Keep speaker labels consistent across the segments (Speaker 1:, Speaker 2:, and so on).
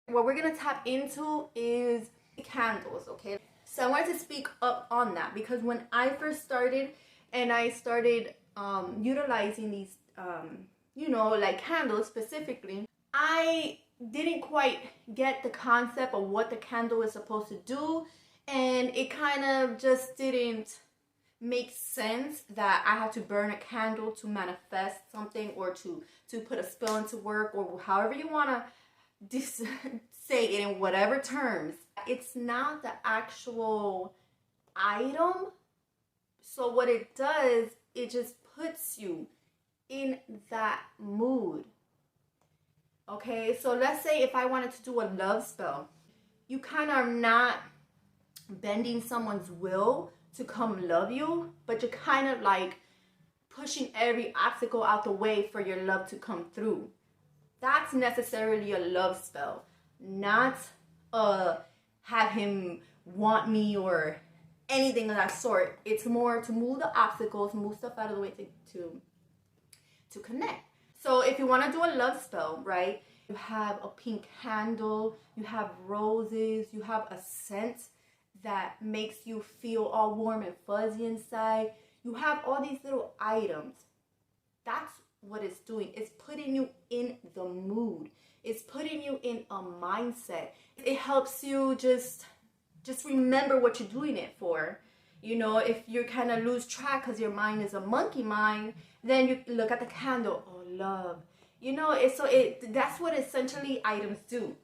Speaker 1: What we're gonna tap into is candles, okay? So I wanted to speak up on that because when I first started and I started utilizing these, you know, like candles specifically, I didn't quite get the concept of what the candle is supposed to do, and it kind of just didn't make sense that I had to burn a candle to manifest something or to put a spell into work, or however you want to say it in whatever terms. It's not the actual item. So what it does, it just puts you in that mood. Okay, so let's say if I wanted to do a love spell, you kind of are not bending someone's will to come love you, but you're kind of like pushing every obstacle out the way for your love to come through. That's necessarily a love spell, not have him want me or anything of that sort. It's more to move the obstacles, move stuff out of the way to connect. So if you want to do a love spell, right, you have a pink candle, you have roses, you have a scent that makes you feel all warm and fuzzy inside. You have all these little items. That's what it's doing. It's putting you in the mood. It's putting you in a mindset. It helps you just remember what you're doing it for. You know, if you kind of lose track because your mind is a monkey mind, then you look at the candle. Oh, love. You know, that's what essentially items do.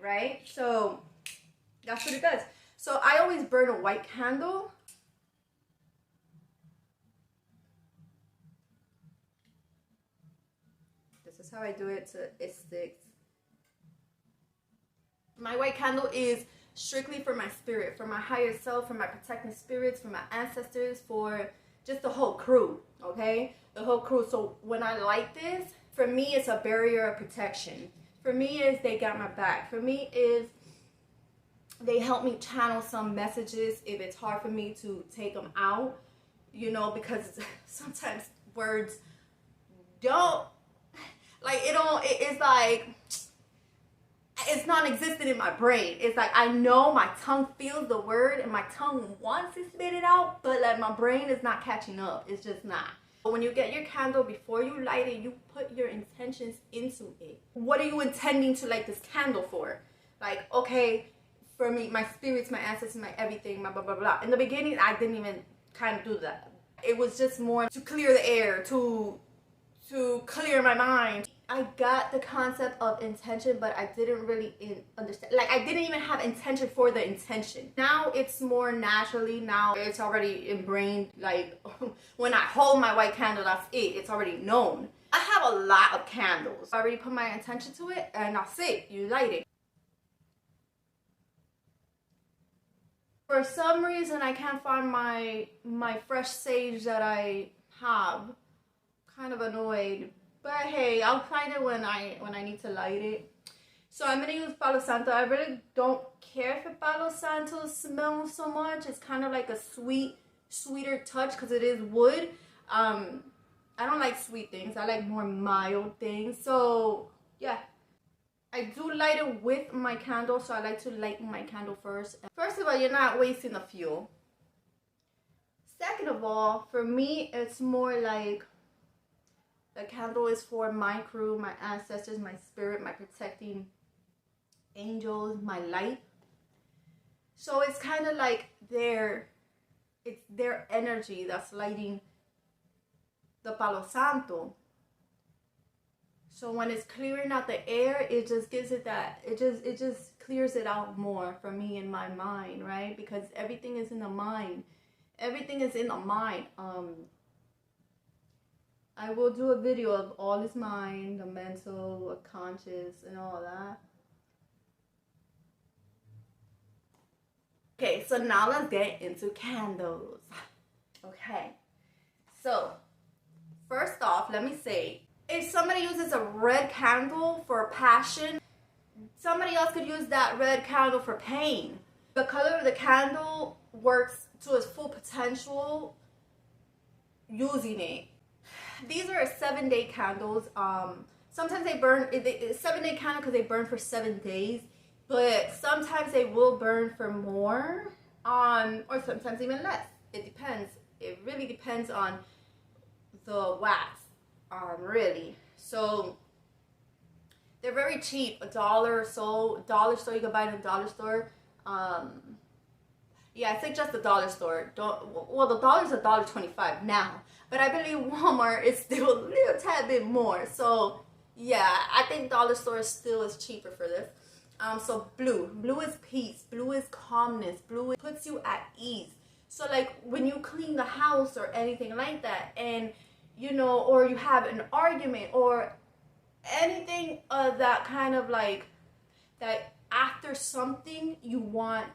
Speaker 1: Right? So that's what it does. So I always burn a white candle. This is how I do it, so it sticks. My white candle is strictly for my spirit, for my higher self, for my protecting spirits, for my ancestors, for just the whole crew, okay? The whole crew. So when I light this, for me, it's a barrier of protection. For me, is they got my back. For me, is they help me channel some messages if it's hard for me to take them out, you know, because sometimes words don't, like, it's like, it's non-existent in my brain. It's like, I know my tongue feels the word and my tongue wants to spit it out, but like my brain is not catching up. It's just not. But when you get your candle, before you light it, you put your intentions into it. What are you intending to light this candle for? Like, okay, for me, my spirits, my ancestors, my everything, my blah, blah, blah. In the beginning, I didn't even kind of do that. It was just more to clear the air, to clear my mind. I got the concept of intention, but I didn't really understand. Like, I didn't even have intention for the intention. Now it's more naturally. Now it's already ingrained. Like, when I hold my white candle, that's it. It's already known. I have a lot of candles. I already put my intention to it, and that's it. You light it. For some reason, I can't find my fresh sage that I have. Kind of annoyed. But hey, I'll find it when I need to light it. So I'm gonna use Palo Santo. I really don't care for Palo Santo smell so much. It's kind of like a sweeter touch because it is wood. I don't like sweet things. I like more mild things. So yeah, I do light it with my candle. So I like to light my candle first. First of all, you're not wasting the fuel. Second of all, for me, it's more like the candle is for my crew, my ancestors, my spirit, my protecting angels, my light. So it's kind of like it's their energy that's lighting the Palo Santo. So when it's clearing out the air, it just gives it that, it just clears it out more for me in my mind, right? Because everything is in the mind. Everything is in the mind. I will do a video of all this mind, the mental, the conscious, and all that. Okay, so now let's get into candles. Okay, so first off, let me say, if somebody uses a red candle for passion, somebody else could use that red candle for pain. The color of the candle works to its full potential using it. These are 7-day candles. sometimes they burn, 7-day candle because they burn for 7 days, but sometimes they will burn for more, or sometimes even less. It depends. It really depends on the wax, really. So they're very cheap, $1 or so. Dollar store, you can buy it in a dollar store. Yeah, I think just the dollar store. Well, the dollar's $1.25 now, but I believe Walmart is still a little tad bit more. So yeah, I think dollar store still is cheaper for this. So blue is peace, blue is calmness, blue puts you at ease. So like when you clean the house or anything like that, and you know, or you have an argument or anything of that kind of like that, after something you want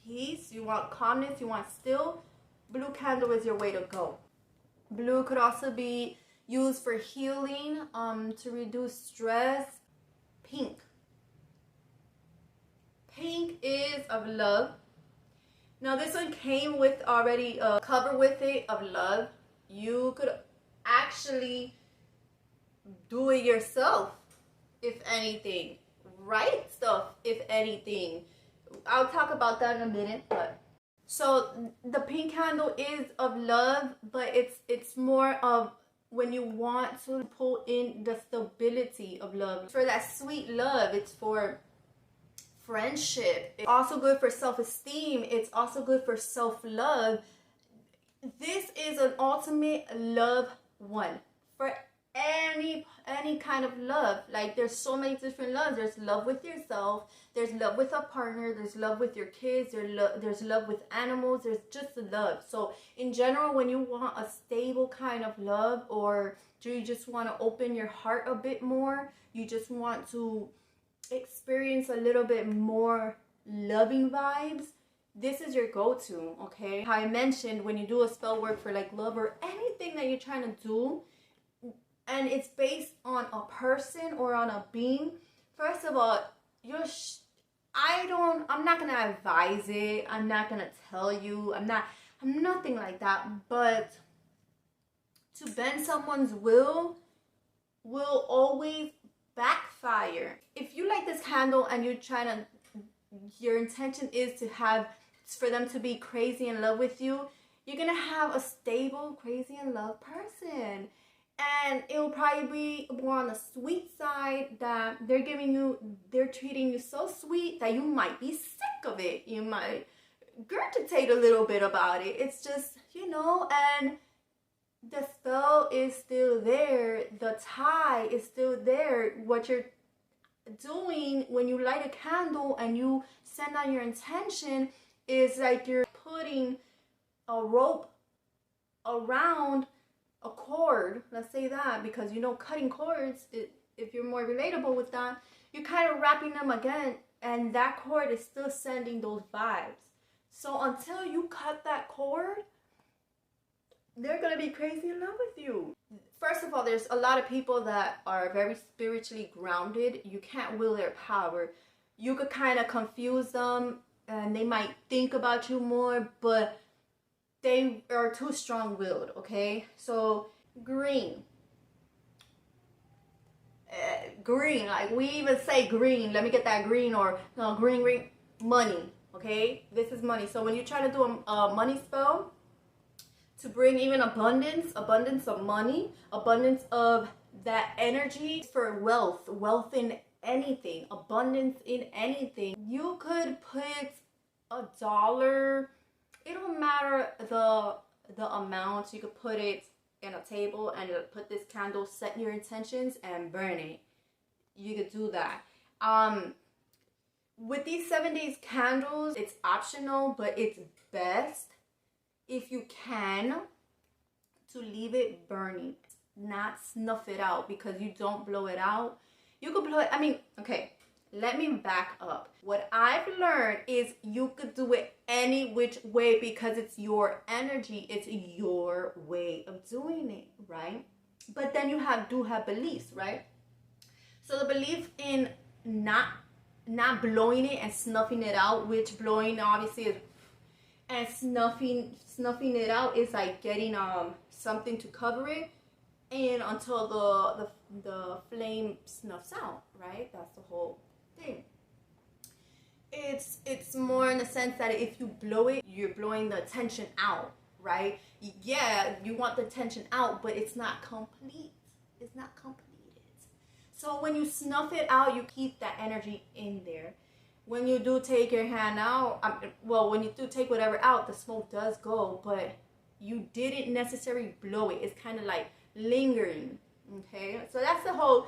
Speaker 1: peace, you want calmness, you want still, blue candle is your way to go. Blue could also be used for healing, to reduce stress. Pink is of love. Now this one came with already a cover with it of love. You could actually do it yourself, if anything. Write stuff, if anything. I'll talk about that in a minute. But so the pink candle is of love, but it's more of when you want to pull in the stability of love. For that sweet love, it's for friendship. It's also good for self-esteem. It's also good for self-love. This is an ultimate love one for any kind of love. Like there's so many different loves. There's love with yourself, there's love with a partner, there's love with your kids, there's love with animals, there's just love. So in general, when you want a stable kind of love, or do you just want to open your heart a bit more, you just want to experience a little bit more loving vibes, this is your go-to. Okay, how I mentioned, when you do a spell work for like love or anything that you're trying to do, and it's based on a person or on a being, first of all, I'm not gonna advise it, I'm not gonna tell you, I'm nothing like that, but to bend someone's will always backfire. If you like this candle and your intention is for them to be crazy in love with you, you're gonna have a stable, crazy in love person. And it will probably be more on the sweet side, that they're treating you so sweet that you might be sick of it. You might regurgitate a little bit about it. It's just, you know, and the spell is still there. The tie is still there. What you're doing when you light a candle and you send out your intention is like you're putting a rope around a cord, let's say that, because you know cutting cords, if you're more relatable with that, you're kind of wrapping them again, and that cord is still sending those vibes. So until you cut that cord, they're gonna be crazy in love with you. First of all, there's a lot of people that are very spiritually grounded. You can't will their power. You could kind of confuse them and they might think about you more, but they are too strong-willed. Okay, so green, like we even say green, let me get that green, or no, green, money. Okay, this is money. So when you try to do a money spell to bring even abundance of money, abundance of that energy, for wealth in anything, abundance in anything, you could put $1. It don't matter the amount. You could put it in a table and put this candle, set your intentions, and burn it. You could do that. With these 7 days candles, it's optional, but it's best if you can to leave it burning, not snuff it out, because you don't blow it out. You could blow it. I mean, okay. Let me back up. What I've learned is you could do it any which way because it's your energy. It's your way of doing it, right? But then you do have beliefs, right? So the belief in not blowing it and snuffing it out, which blowing obviously is, and snuffing it out is like getting something to cover it. and until the flame snuffs out, right? That's the whole thing. It's more in the sense that if you blow it, you're blowing the tension out, right? Yeah, you want the tension out, but it's not complete. It's not completed. So when you snuff it out, you keep that energy in there. When you do take your hand out, well, when you do take whatever out, the smoke does go, but you didn't necessarily blow it. It's kind of like lingering, okay? So that's the whole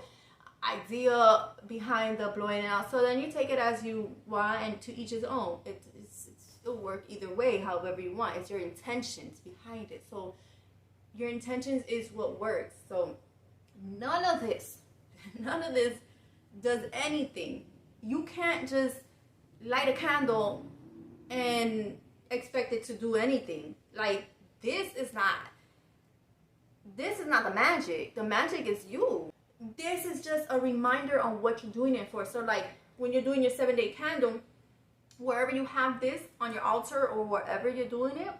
Speaker 1: idea behind the blowing it out. So then you take it as you want, and to each his own. It's still work either way, however you want. It's your intentions behind it. So your intentions is what works. So none of this does anything. You can't just light a candle and expect it to do anything. Like, this is not the magic. The magic is you. This is just a reminder on what you're doing it for. So like when you're doing your 7-day candle, wherever you have this on your altar or wherever you're doing it,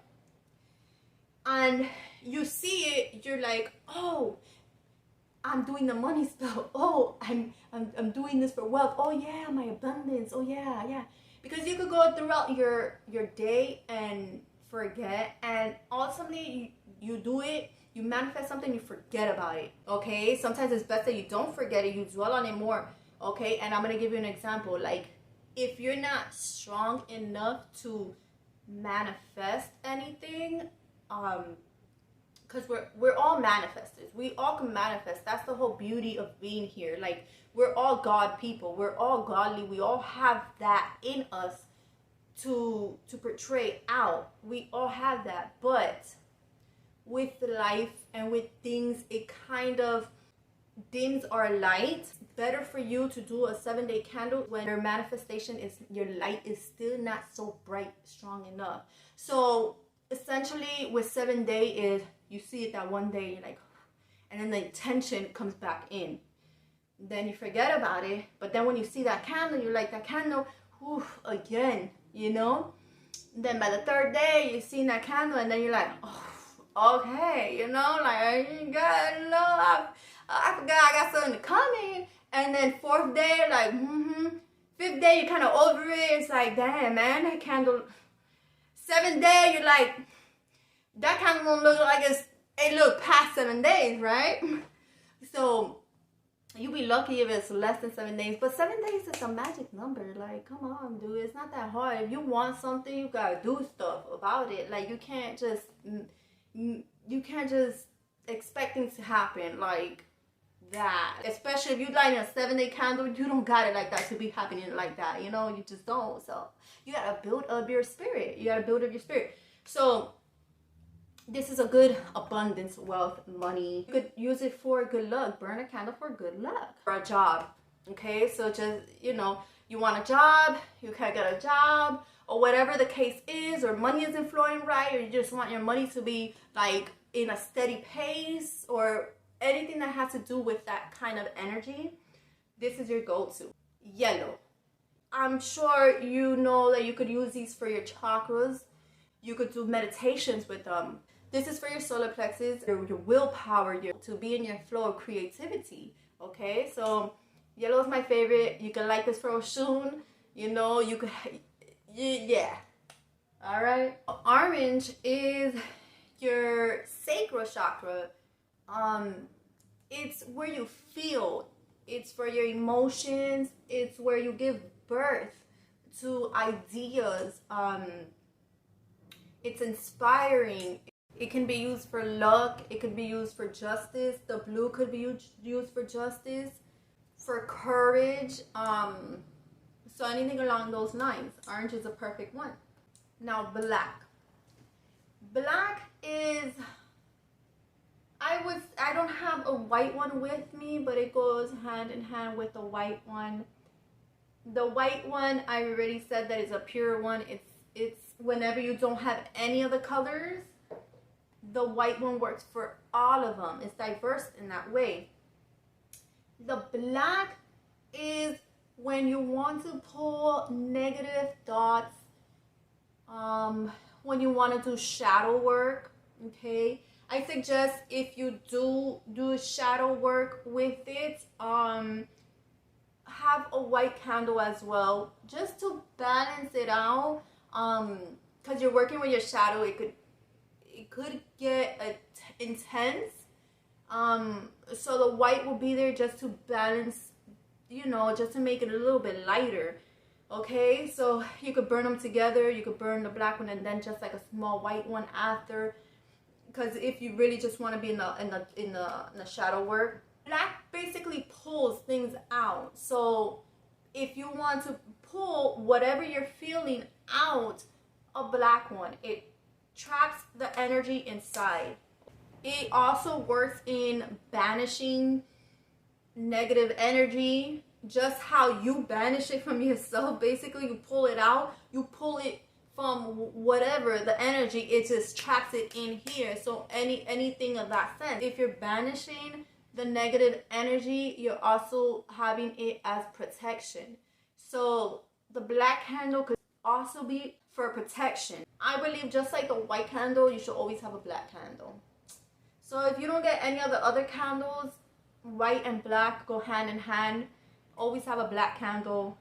Speaker 1: and you see it, you're like, oh, I'm doing the money spell. Oh, I'm doing this for wealth. Oh yeah, my abundance. Oh yeah. Because you could go throughout your day and forget, and ultimately you do it. You manifest something, you forget about it, okay? Sometimes it's best that you don't forget it, you dwell on it more, okay? And I'm going to give you an example. Like, if you're not strong enough to manifest anything, because we're all manifestors. We all can manifest. That's the whole beauty of being here. Like, we're all God people. We're all godly. We all have that in us to portray out. We all have that, but with life and with things, it kind of dims our light. It's better for you to do a 7-day candle when your manifestation is, your light is still not so bright, strong enough. So essentially with 7-day is, you see it that one day, you're like, and then the intention comes back in. Then you forget about it, but then when you see that candle, you're like, that candle, again, you know? Then by the 3rd day, you've seen that candle, and then you're like, oh, okay, you know, like, God, no, I forgot I got something coming. And then 4th day, like, 5th day, you're kind of over it. It's like, damn, man, that candle. 7th day, you're like, that candle don't look like it looked past 7 days, right? So you'll be lucky if it's less than 7 days. But 7 days is a magic number. Like, come on, dude, it's not that hard. If you want something, you gotta do stuff about it. Like, you can't just expect things to happen like that. Especially if you light a 7-day candle, you don't got it like that to be happening like that, you know? You just don't. So you gotta build up your spirit. So this is a good abundance, wealth, money. You could use it for good luck. Burn a candle for good luck. For a job, okay? So just, you know, you want a job, you can't get a job, or whatever the case is, or money isn't flowing right, or you just want your money to be like in a steady pace, or anything that has to do with that kind of energy, this is your go-to. Yellow. I'm sure you know that you could use these for your chakras. You could do meditations with them. This is for your solar plexus, your willpower, to be in your flow of creativity, okay? So yellow is my favorite. You can light this for Oshun. You know, you could, yeah. All right. Orange is your sacral chakra. It's where you feel. It's for your emotions. It's where you give birth to ideas. It's inspiring. It can be used for luck. It could be used for justice. The blue could be used for justice, for courage. So anything along those lines. Orange is a perfect one. Now black. Black is, I don't have a white one with me, but it goes hand in hand with the white one. The white one, I already said that is a pure one. It's whenever you don't have any of the colors, the white one works for all of them. It's diverse in that way. The black is when you want to pull negative thoughts, when you want to do shadow work, okay? I suggest if you do shadow work with it, have a white candle as well, just to balance it out. Because you're working with your shadow, it could get intense. So the white will be there just to balance, just to make it a little bit lighter. Okay, so you could burn them together. You could burn the black one and then just like a small white one after. Because if you really just want to be in the shadow work, black basically pulls things out. So if you want to pull whatever you're feeling out, a black one, it traps the energy inside. It also works in banishing negative energy, just how you banish it from yourself. Basically, you pull it out, you pull it from whatever the energy, it just traps it in here. So anything of that sense, if you're banishing the negative energy, you're also having it as protection. So the black candle could also be for protection. I believe just like the white candle, you should always have a black candle. So if you don't get any of the other candles, white and black go hand in hand. Always have a black candle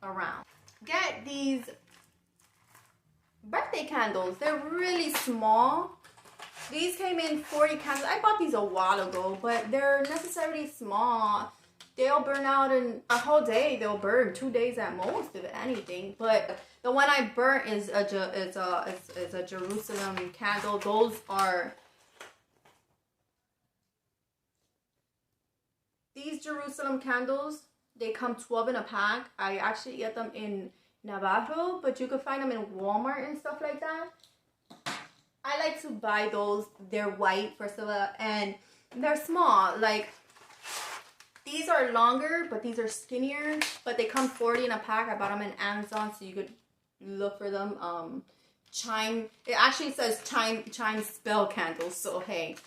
Speaker 1: around. Get these birthday candles. They're really small. These came in 40 candles. I bought these a while ago, but they're necessarily small. They'll burn out in a whole day. They'll burn 2 days at most, if anything. But the one I burnt is a Jerusalem candle. Those are these Jerusalem candles. They come 12 in a pack. I actually get them in Navarro, but you can find them in Walmart and stuff like that. I like to buy those. They're white, first of all, and they're small. Like, these are longer, but these are skinnier, but they come 40 in a pack. I bought them in Amazon, so you could look for them. Chime, it actually says chime spell candles, so hey.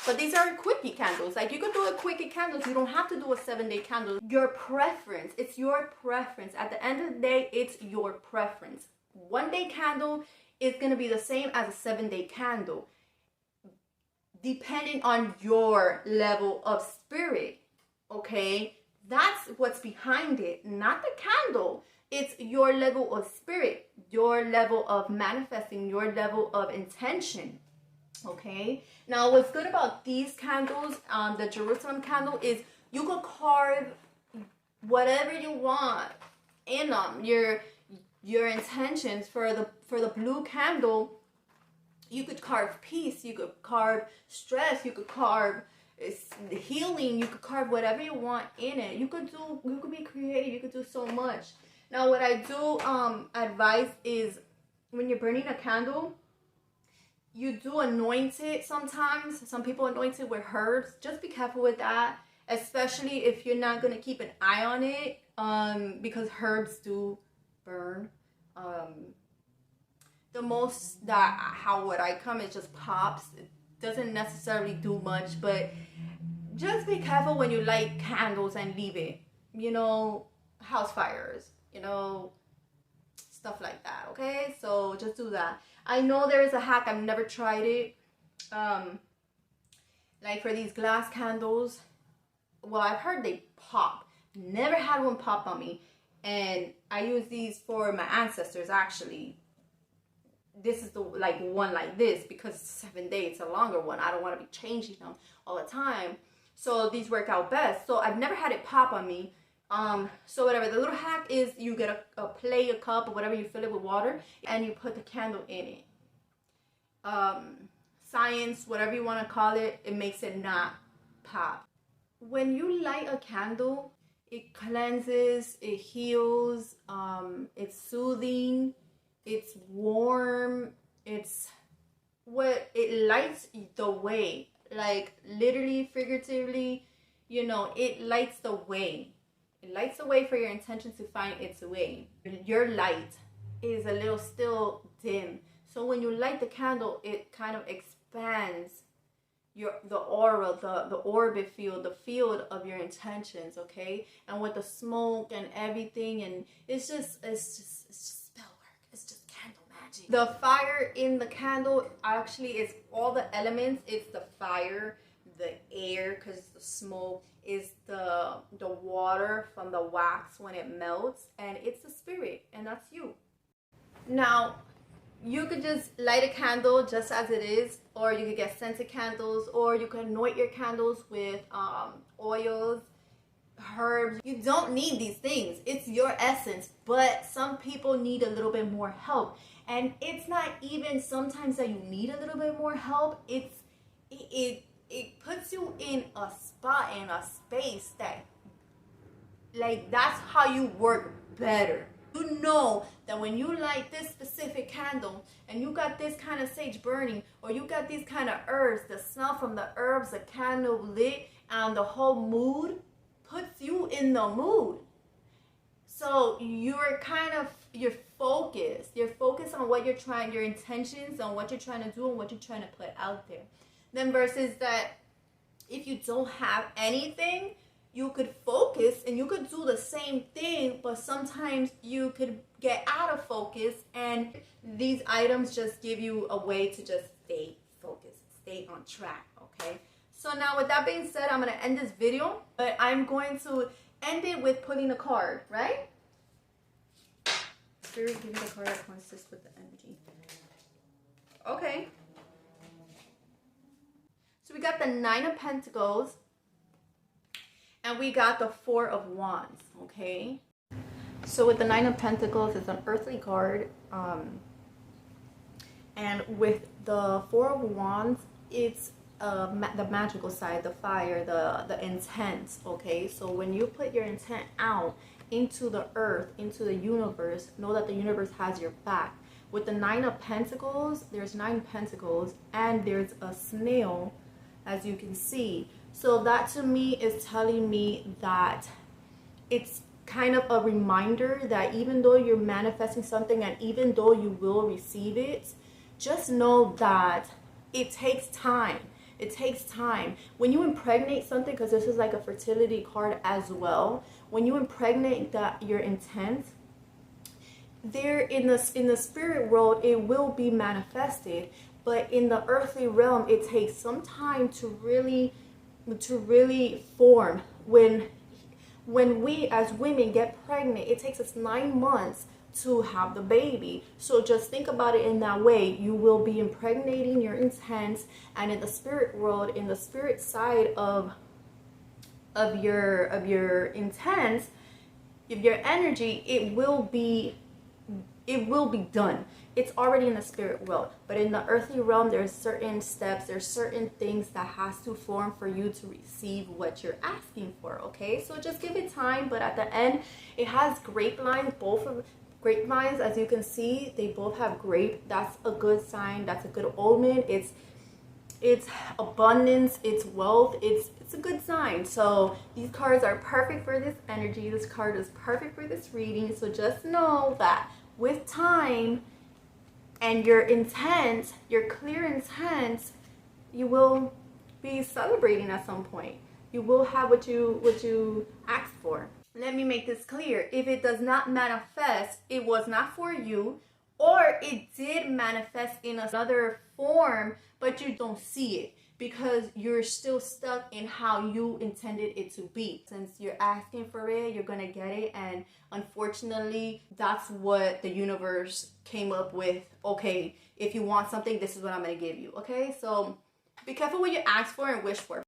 Speaker 1: But these are quickie candles. Like, you could do a quickie candles. You don't have to do a 7-day candle. Your preference. It's your preference. At the end of the day, it's your preference. 1-day candle is going to be the same as a 7-day candle, depending on your level of spirit. Okay? That's what's behind it. Not the candle. It's your level of spirit, your level of manifesting, your level of intention. Okay, now what's good about these candles, the Jerusalem candle, is you could carve whatever you want in them. Your intentions. For the blue candle, you could carve peace, you could carve stress, you could carve healing, you could carve whatever you want in it. You could be creative, you could do so much. Now what I do advise is, when you're burning a candle, you do anoint it sometimes. Some people anoint it with herbs. Just be careful with that, especially if you're not going to keep an eye on it, because herbs do burn. The most what I come, it just pops. It doesn't necessarily do much, but just be careful when you light candles and leave it. House fires, stuff like that. Okay, so just do that. I know there is a hack. I've never tried it. Like for these glass candles, well, I've heard they pop. Never had one pop on me, and I use these for my ancestors. Actually, this is the one like this, because 7 days, it's a longer one. I don't want to be changing them all the time, so these work out best. So I've never had it pop on me. So whatever, the little hack is, you get a plate, a cup, or whatever, you fill it with water, and you put the candle in it. Science, whatever you want to call it, it makes it not pop. When you light a candle, it cleanses, it heals, it's soothing, it's warm, it lights the way, like literally, figuratively, it lights the way. It lights the way for your intentions to find its way. Your light is a little still dim. So when you light the candle, it kind of expands the aura, the orbit field, the field of your intentions, okay? And with the smoke and everything, and it's just spell work. It's just candle magic.
Speaker 2: Magik.
Speaker 1: The fire in the candle actually is all the elements. It's the fire, the air, because the smoke is the water from the wax when it melts, and it's the spirit, and that's you. Now, you could just light a candle just as it is, or you could get scented candles, or you could anoint your candles with oils, herbs. You don't need these things. It's your essence, but some people need a little bit more help. And it's not even sometimes that you need a little bit more help. It puts you in a spot, in a space that, like, that's how you work better. You know that when you light this specific candle and you got this kind of sage burning, or you got these kind of herbs, the smell from the herbs, the candle lit, and the whole mood puts you in the mood. So you're focused on what you're trying, your intentions on what you're trying to do and what you're trying to put out there. Then versus that, if you don't have anything, you could focus and you could do the same thing, but sometimes you could get out of focus, and these items just give you a way to just stay focused, stay on track, okay? So now with that being said, I'm going to end this video, but I'm going to end it with pulling a card, right? Spirit, give me the card that consists with the energy. Okay. So we got the 9 of Pentacles, and we got the 4 of Wands, okay? So with the 9 of Pentacles, it's an earthly card. And with the 4 of Wands, it's the magical side, the fire, the intent, okay? So when you put your intent out into the earth, into the universe, know that the universe has your back. With the 9 of Pentacles, there's 9 pentacles, and there's a snail, as you can see. So that to me is telling me that it's kind of a reminder that even though you're manifesting something and even though you will receive it, just know that it takes time. It takes time. When you impregnate something, because this is like a fertility card as well, when you impregnate your intent, there in the spirit world, it will be manifested. But in the earthly realm, it takes some time to really form. When we as women get pregnant, it takes us 9 months to have the baby. So just think about it in that way. You will be impregnating your intent, and in the spirit world, in the spirit side of your intent, of your energy, it will be done. It's already in the spirit world. But in the earthly realm, there's certain steps, there's certain things that has to form for you to receive what you're asking for, okay? So just give it time, but at the end, it has grapevines, both of grapevines, as you can see, they both have grape. That's a good sign. That's a good omen. It's abundance, it's wealth, it's a good sign. So these cards are perfect for this energy. This card is perfect for this reading. So just know that with time and your intent, your clear intent, you will be celebrating at some point. You will have what you asked for. Let me make this clear. If it does not manifest, it was not for you, or it did manifest in another form, but you don't see it because you're still stuck in how you intended it to be. Since you're asking for it, you're gonna get it, and unfortunately, that's what the universe came up with. Okay, if you want something, this is what I'm gonna give you, okay? So be careful what you ask for and wish for.